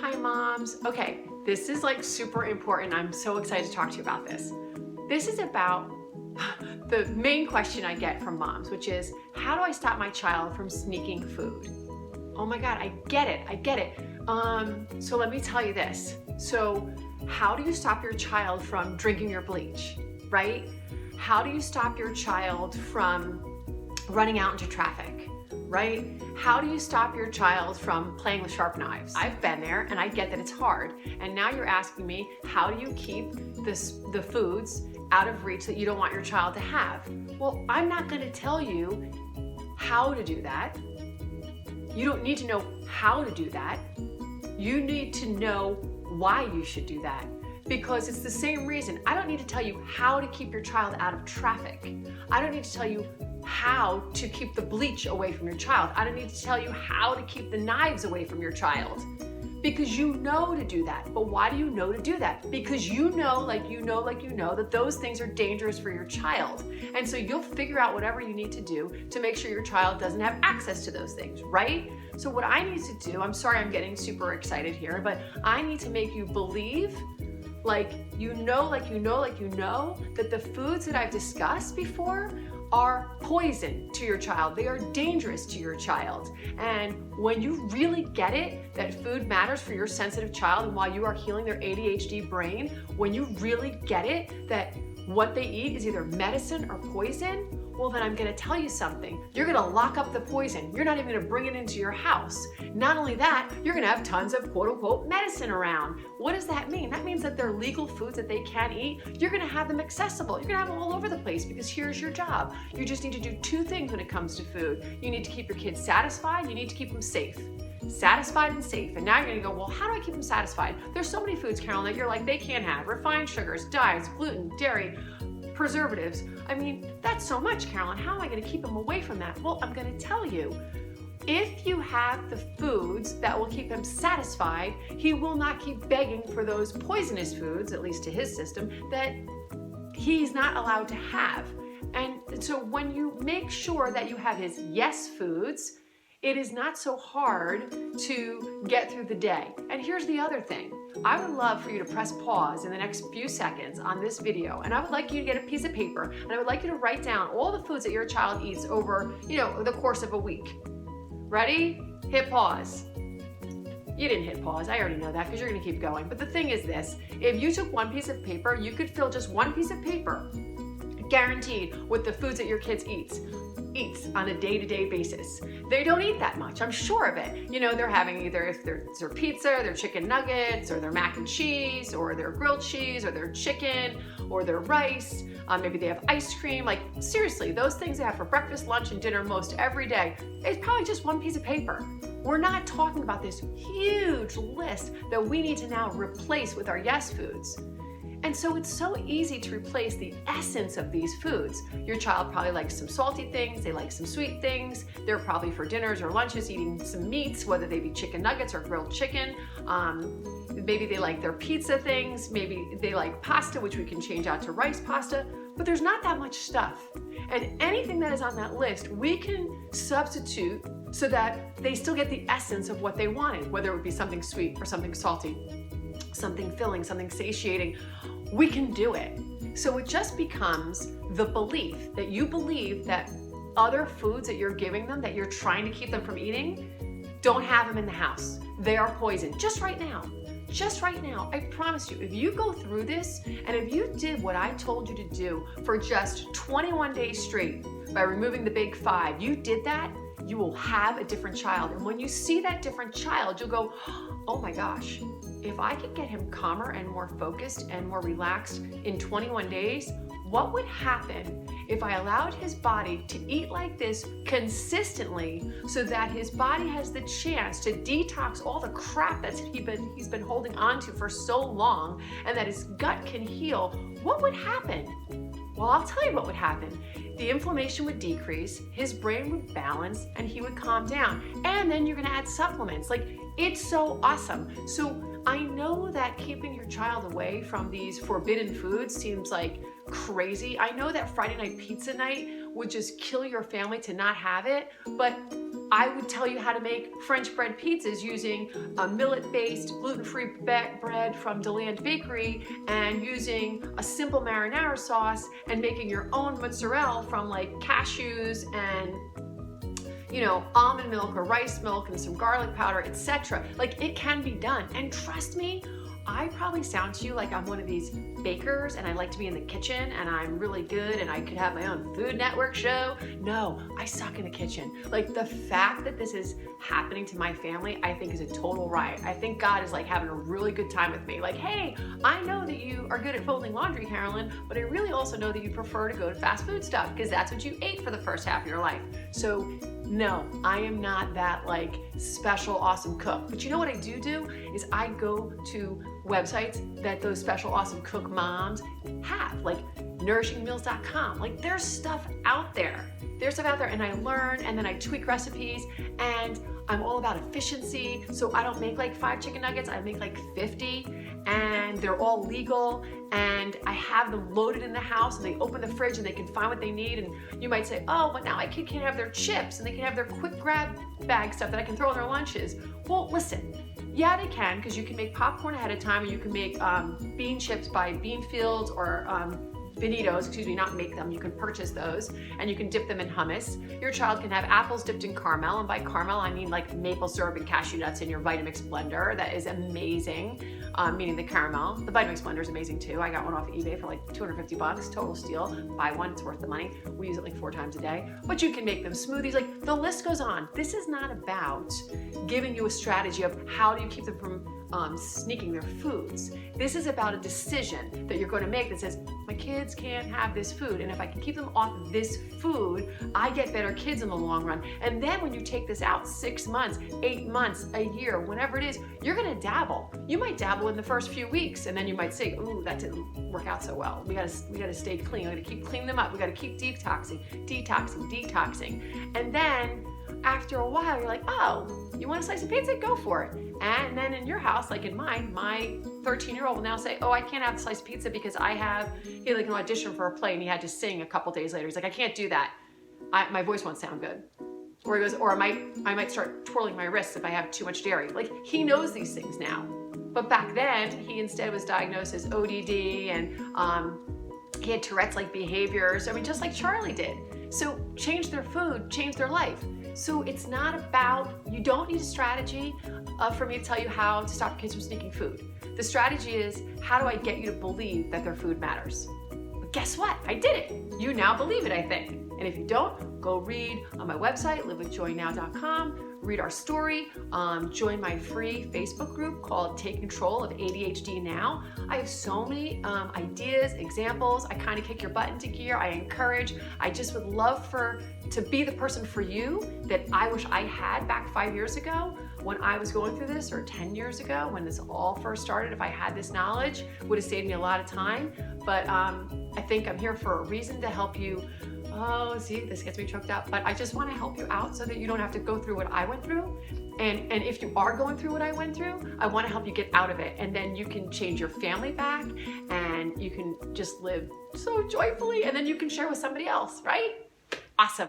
Hi moms. Okay, this is like super important. I'm so excited to talk to you about this. This is about the main question I get from moms, which is, how do I stop my child from sneaking food? Oh my God, I get it. So let me tell you this. So how do you stop your child from drinking your bleach, right? How do you stop your child from running out into traffic, right? How do you stop your child from playing with sharp knives? I've been there and I get that it's hard. And now you're asking me, how do you keep the foods out of reach that you don't want your child to have? Well, I'm not gonna tell you how to do that. You don't need to know how to do that. You need to know why you should do that. Because it's the same reason. I don't need to tell you how to keep your child out of traffic. I don't need to tell you how to keep the bleach away from your child. I don't need to tell you how to keep the knives away from your child. Because you know to do that. But why do you know to do that? Because you know that those things are dangerous for your child. And so you'll figure out whatever you need to do to make sure your child doesn't have access to those things, right? So what I need to do, I'm sorry I'm getting super excited here, but I need to make you believe like you know that the foods that I've discussed before are poison to your child. They are dangerous to your child. And when you really get it, that food matters for your sensitive child, and while you are healing their ADHD brain, when you really get it, that what they eat is either medicine or poison, well then I'm gonna tell you something. You're gonna lock up the poison. You're not even gonna bring it into your house. Not only that, you're gonna have tons of quote unquote medicine around. What does that mean? That means that they're legal foods that they can eat. You're gonna have them accessible. You're gonna have them all over the place, because here's your job. You just need to do two things when it comes to food. You need to keep your kids satisfied, you need to keep them safe. Satisfied and safe. And now you're gonna go, well, how do I keep them satisfied? There's so many foods, Carolyn, that you're like, they can't have. Refined sugars, dyes, gluten, dairy, preservatives. I mean, that's so much, Carolyn. How am I gonna keep them away from that? Well, I'm gonna tell you. If you have the foods that will keep him satisfied, he will not keep begging for those poisonous foods, at least to his system, that he's not allowed to have. And so when you make sure that you have his yes foods, it is not so hard to get through the day. And here's the other thing. I would love for you to press pause in the next few seconds on this video, and I would like you to get a piece of paper, and I would like you to write down all the foods that your child eats over, the course of a week. Ready? Hit pause. You didn't hit pause, I already know that, because you're gonna keep going. But the thing is this, if you took one piece of paper, you could fill just one piece of paper, guaranteed, with the foods that your kids eats on a day-to-day basis. They don't eat that much, I'm sure of it. They're having either if it's their pizza, their chicken nuggets, or their mac and cheese, or their grilled cheese, or their chicken, or their rice. Maybe they have ice cream. Like seriously, those things they have for breakfast, lunch, and dinner most every day. It's probably just one piece of paper. We're not talking about this huge list that we need to now replace with our yes foods. And so it's so easy to replace the essence of these foods. Your child probably likes some salty things, they like some sweet things. They're probably for dinners or lunches eating some meats, whether they be chicken nuggets or grilled chicken. Maybe they like their pizza things, maybe they like pasta, which we can change out to rice pasta, but there's not that much stuff. And anything that is on that list, we can substitute so that they still get the essence of what they wanted, whether it would be something sweet or something salty, something filling, something satiating. We can do it. So it just becomes the belief that you believe that other foods that you're giving them, that you're trying to keep them from eating, don't have them in the house. They are poison. Just right now, I promise you, if you go through this and if you did what I told you to do for just 21 days straight by removing the big 5, you did that, you will have a different child. And when you see that different child, you'll go, oh my gosh, if I could get him calmer and more focused and more relaxed in 21 days, what would happen if I allowed his body to eat like this consistently so that his body has the chance to detox all the crap that he's been holding on to for so long, and that his gut can heal? What would happen? Well, I'll tell you what would happen. The inflammation would decrease, his brain would balance, and he would calm down. And then you're gonna add supplements. Like, it's so awesome. So I know that keeping your child away from these forbidden foods seems like crazy. I know that Friday night pizza night would just kill your family to not have it, but I would tell you how to make French bread pizzas using a millet-based gluten-free bread from DeLand Bakery and using a simple marinara sauce and making your own mozzarella from like cashews and almond milk or rice milk and some garlic powder, etc. Like, it can be done. And trust me, I probably sound to you like I'm one of these bakers and I like to be in the kitchen and I'm really good and I could have my own Food Network show. No, I suck in the kitchen. Like, the fact that this is happening to my family, I think is a total riot. I think God is like having a really good time with me. Like, hey, I know that you are good at folding laundry, Carolyn, but I really also know that you prefer to go to fast food stuff because that's what you ate for the first half of your life. So no, I am not that like special, awesome cook. But you know what I do is I go to websites that those special, awesome cook moms have, like nourishingmeals.com. Like, there's stuff out there. There's stuff out there, and I learn, and then I tweak recipes, and I'm all about efficiency. So I don't make like 5 chicken nuggets, I make like 50, and they're all legal, and I have them loaded in the house, and they open the fridge and they can find what they need. And you might say, oh, but now my kid can't have their chips, and they can have their quick grab bag stuff that I can throw in their lunches. Well, listen, yeah, they can, because you can make popcorn ahead of time, and you can make bean chips by Beanfields or Bonitos, excuse me, not make them, you can purchase those, and you can dip them in hummus. Your child can have apples dipped in caramel, and by caramel I mean like maple syrup and cashew nuts in your Vitamix blender. That is amazing, meaning the caramel. The Vitamix blender is amazing too. I got one off eBay for like 250 bucks, total steal. Buy one, it's worth the money. We use it like 4 times a day. But you can make them smoothies, like the list goes on. This is not about giving you a strategy of how do you keep them from sneaking their foods. This is about a decision that you're going to make that says, my kids can't have this food, and if I can keep them off of this food, I get better kids in the long run. And then when you take this out 6 months, 8 months, a year, whenever it is, you're going to dabble. You might dabble in the first few weeks, and then you might say, ooh, that didn't work out so well. We gotta stay clean. We gotta keep cleaning them up. We gotta keep detoxing. And then after a while, you're like, oh, you want a slice of pizza? Go for it. And then in your house, like in mine, my 13-year-old will now say, oh, I can't have the slice of pizza because he had like an audition for a play and he had to sing a couple days later. He's like, I can't do that. My voice won't sound good. Or he goes, or I might start twirling my wrists if I have too much dairy. Like, he knows these things now. But back then, he instead was diagnosed as ODD, and he had Tourette's-like behaviors. I mean, just like Charlie did. So change their food, change their life. So it's not about, you don't need a strategy for me to tell you how to stop your kids from sneaking food. The strategy is, how do I get you to believe that their food matters? But guess what? I did it. You now believe it, I think. And if you don't, go read on my website, livewithjoynow.com. Read our story, join my free Facebook group called Take Control of ADHD Now. I have so many ideas, examples. I kind of kick your butt into gear. I encourage. I just would love to be the person for you that I wish I had back 5 years ago when I was going through this, or 10 years ago when this all first started. If I had this knowledge, it would have saved me a lot of time. But I think I'm here for a reason, to help you. Oh, see, this gets me choked up, but I just want to help you out so that you don't have to go through what I went through. And if you are going through what I went through, I want to help you get out of it. And then you can change your family back, and you can just live so joyfully, and then you can share with somebody else, right? Awesome.